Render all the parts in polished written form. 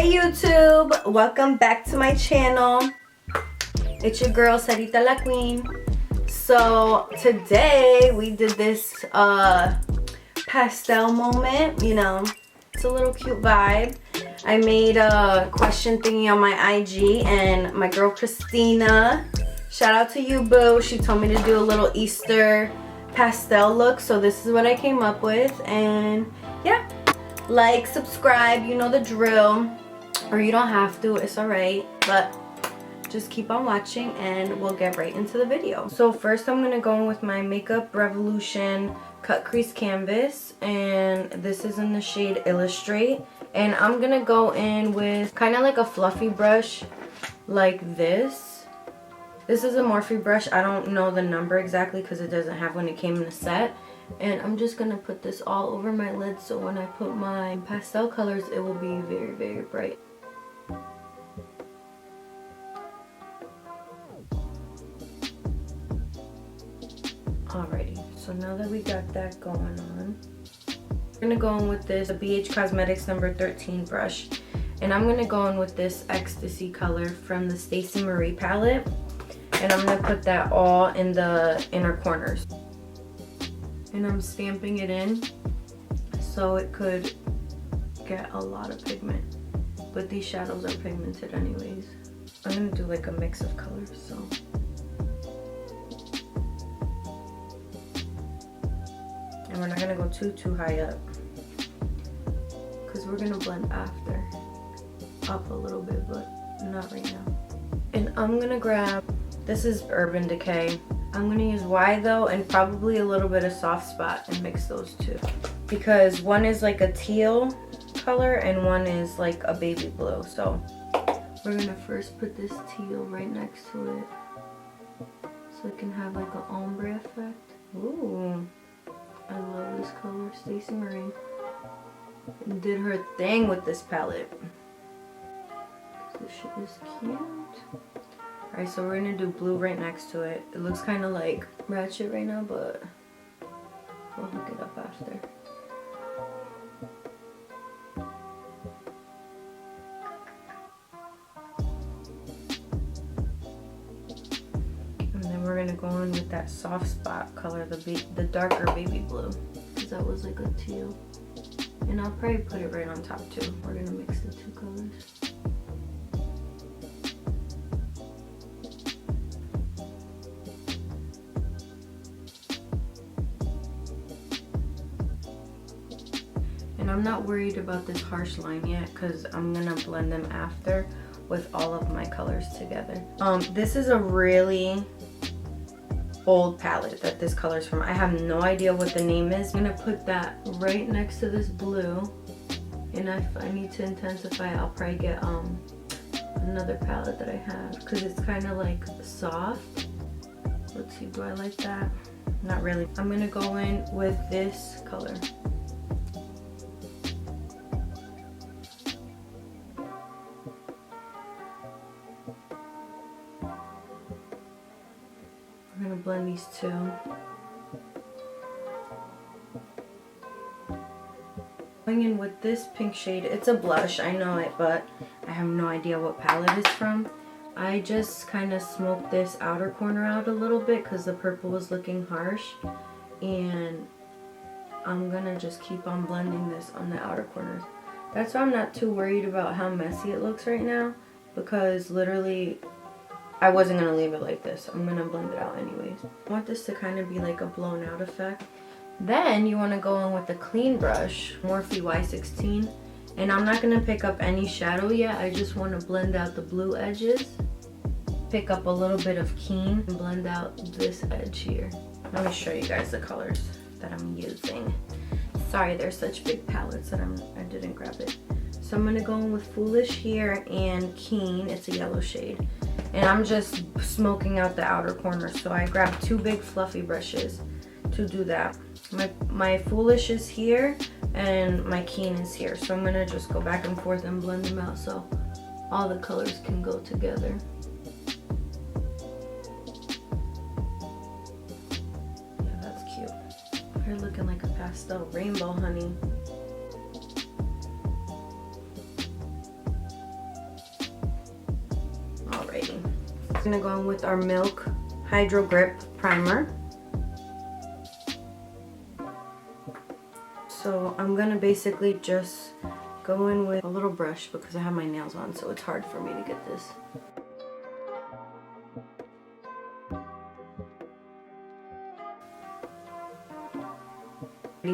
Hey YouTube, welcome back to my channel. It's your girl Sarita La Queen. So today we did this pastel moment, you know, it's a little cute vibe. I made a question thingy on my IG and my girl Christina, shout out to you boo, she told me to do a little Easter pastel look, so this is what I came up with. And yeah, like, subscribe, you know the drill, or you don't have to, it's alright, but just keep on watching and we'll get right into the video. So first I'm gonna go in with my Makeup Revolution Cut Crease canvas, and this is in the shade Illustrate. And I'm gonna go in with kind of like a fluffy brush like this. This is a Morphe brush. I don't know the number exactly because it doesn't have when it came in a set. And I'm just gonna put this all over my lid so when I put my pastel colors it will be very, very bright. Alrighty, so now that we got that going on, I'm gonna go in with this BH Cosmetics number 13 brush, and I'm gonna go in with this Ecstacy color from the Stacey Marie palette, and I'm gonna put that all in the inner corners. And I'm stamping it in so it could get a lot of pigment, but these shadows are pigmented anyways. I'm gonna do like a mix of colors, so. And we're not gonna go too high up because we're gonna blend after, up a little bit, but not right now. And I'm gonna grab, this is Urban Decay. I'm gonna use Y though, and probably a little bit of Soft Spot and mix those two, because one is like a teal color and one is like a baby blue. So we're gonna first put this teal right next to it so it can have like an ombre effect. Ooh, I love this color. Stacey Marie did her thing with this palette. This shit is cute. Alright, so we're gonna do blue right next to it. It looks kind of like ratchet right now, but we'll hook it up after. And then we're gonna go in with that Soft Spot color, the darker baby blue, because that was like a teal. And I'll probably put it right on top too. We're gonna mix the two colors. And I'm not worried about this harsh line yet because I'm gonna blend them after with all of my colors together. This is a really old palette that this color's from. I have no idea what the name is. I'm gonna put that right next to this blue, and if I need to intensify, I'll probably get another palette that I have because it's kind of like soft. Let's see, do I like that? Not really. I'm gonna go in with this color. I'm gonna blend these two. Going in with this pink shade. It's a blush, I know it, but I have no idea what palette it's from. I just kind of smoked this outer corner out a little bit because the purple was looking harsh, and I'm gonna just keep on blending this on the outer corners. That's why I'm not too worried about how messy it looks right now, because literally I wasn't gonna leave it like this. I'm gonna blend it out anyways. I want this to kind of be like a blown out effect. Then you wanna go in with the clean brush, Morphe Y16. And I'm not gonna pick up any shadow yet. I just wanna blend out the blue edges. Pick up a little bit of Keen and blend out this edge here. Let me show you guys the colors that I'm using. Sorry, they're such big palettes that I didn't grab it. So I'm gonna go in with Foolish here and Keen. It's a yellow shade. And I'm just smoking out the outer corner. So I grabbed two big fluffy brushes to do that. My Foolish is here and my Keen is here. So I'm gonna just go back and forth and blend them out so all the colors can go together. Yeah, that's cute. You're looking like a pastel rainbow, honey. We're gonna go in with our Milk Hydro Grip Primer. So I'm gonna basically just go in with a little brush because I have my nails on, so it's hard for me to get this.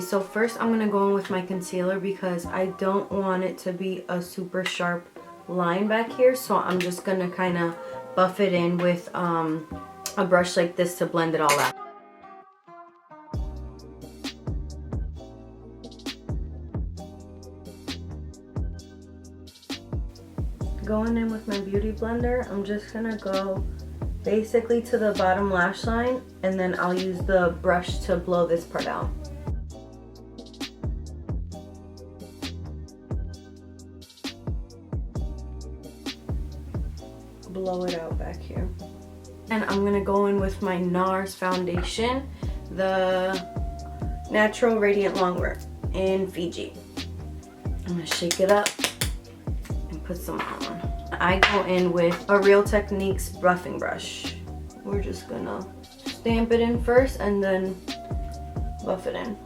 So first I'm gonna go in with my concealer because I don't want it to be a super sharp line back here, so I'm just gonna kind of buff it in with a brush like this to blend it all out. Going in with my beauty blender, I'm just gonna go basically to the bottom lash line, and then I'll use the brush to blow this part out. Blow it out back here. And I'm gonna go in with my Nars foundation, the Natural Radiant Longwear in Fiji. I'm gonna shake it up and put some on. I go in with a Real Techniques buffing brush. We're just gonna stamp it in first and then buff it in.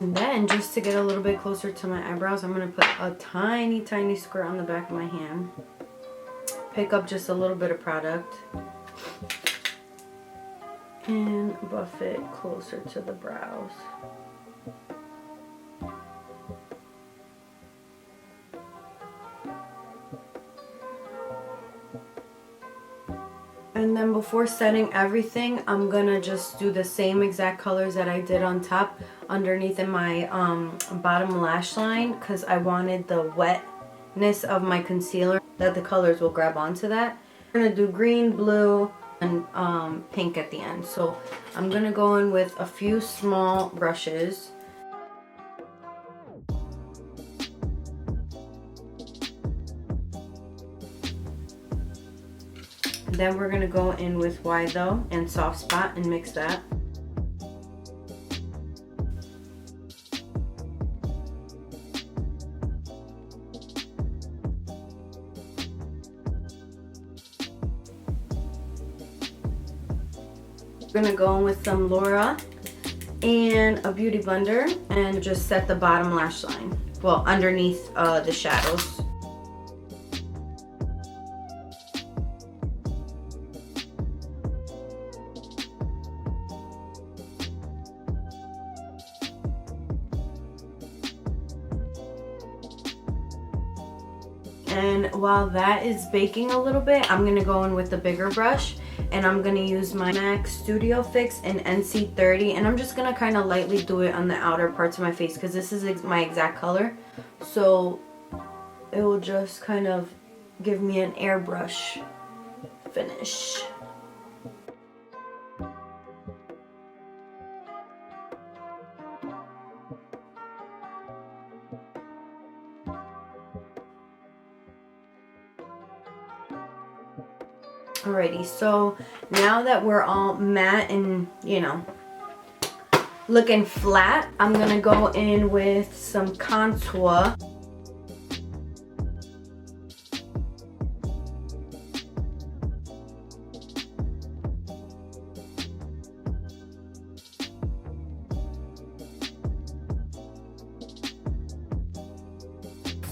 And then, just to get a little bit closer to my eyebrows, I'm going to put a tiny squirt on the back of my hand. Pick up just a little bit of product. And buff it closer to the brows. And then before setting everything, I'm gonna just do the same exact colors that I did on top underneath in my bottom lash line, because I wanted the wetness of my concealer that the colors will grab onto that. I'm gonna do green, blue, and pink at the end. So I'm gonna go in with a few small brushes. Then we're gonna go in with Why Though and Soft Spot and mix that. We're gonna go in with some Lorac and a beauty blender and just set the bottom lash line. Well, underneath the shadows. And while that is baking a little bit, I'm gonna go in with the bigger brush, and I'm gonna use my MAC Studio Fix in NC30, and I'm just gonna kind of lightly do it on the outer parts of my face because this is my exact color, so it will just kind of give me an airbrush finish. Alrighty, so now that we're all matte and, you know, looking flat, I'm gonna go in with some contour.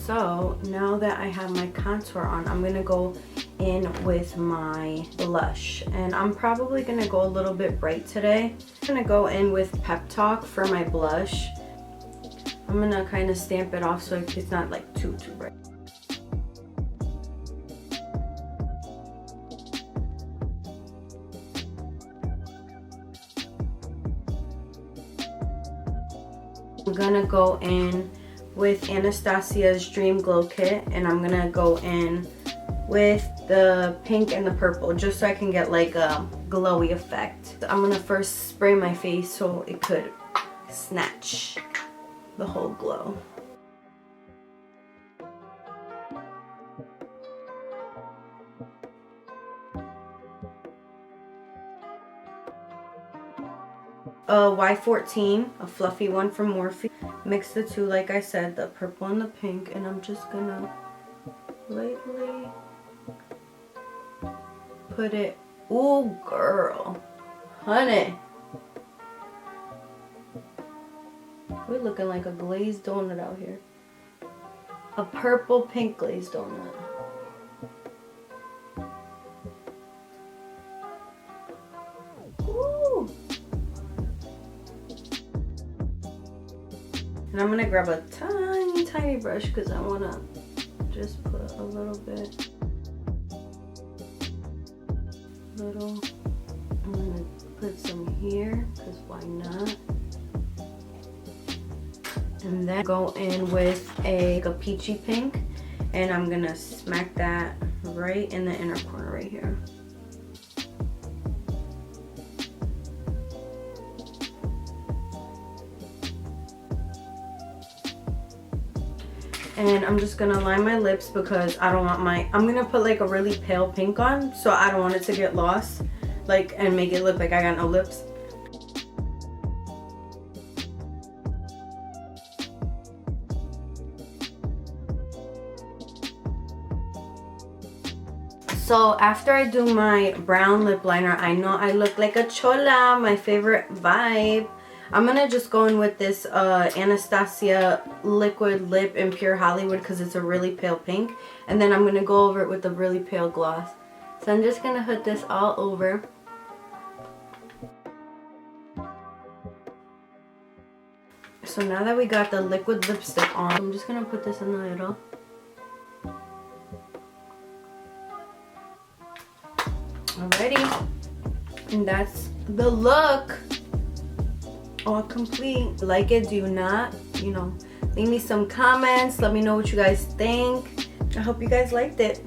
So now that I have my contour on, I'm gonna go in with my blush, and I'm probably gonna go a little bit bright today. I'm gonna go in with Pep Talk for my blush. I'm gonna kind of stamp it off so it's not like too bright. I'm gonna go in with Anastasia's Dream Glow Kit, and I'm gonna go in with the pink and the purple just so I can get like a glowy effect. I'm gonna first spray my face so it could snatch the whole glow. Y14, a fluffy one from Morphe. Mix the two, like I said, the purple and the pink, and I'm just gonna lightly put it. Ooh, girl, honey, we're looking like a glazed donut out here. A purple pink glazed donut. Ooh. And I'm gonna grab a tiny brush because I wanna just put a little bit. I'm gonna put some here because why not? And then go in with a peachy pink, and I'm gonna smack that right in the inner corner right here. And I'm just gonna line my lips because I don't want I'm gonna put like a really pale pink on, so I don't want it to get lost, like, and make it look like I got no lips. So after I do my brown lip liner, I know I look like a chola, my favorite vibe. I'm gonna just go in with this Anastasia liquid lip in Pure Hollywood because it's a really pale pink, and then I'm gonna go over it with a really pale gloss. So I'm just gonna put this all over. So now that we got the liquid lipstick on, I'm just gonna put this in the middle. Alrighty, and that's the look. All complete. Like it, do you not? You know, leave me some comments, let me know what you guys think. I hope you guys liked it.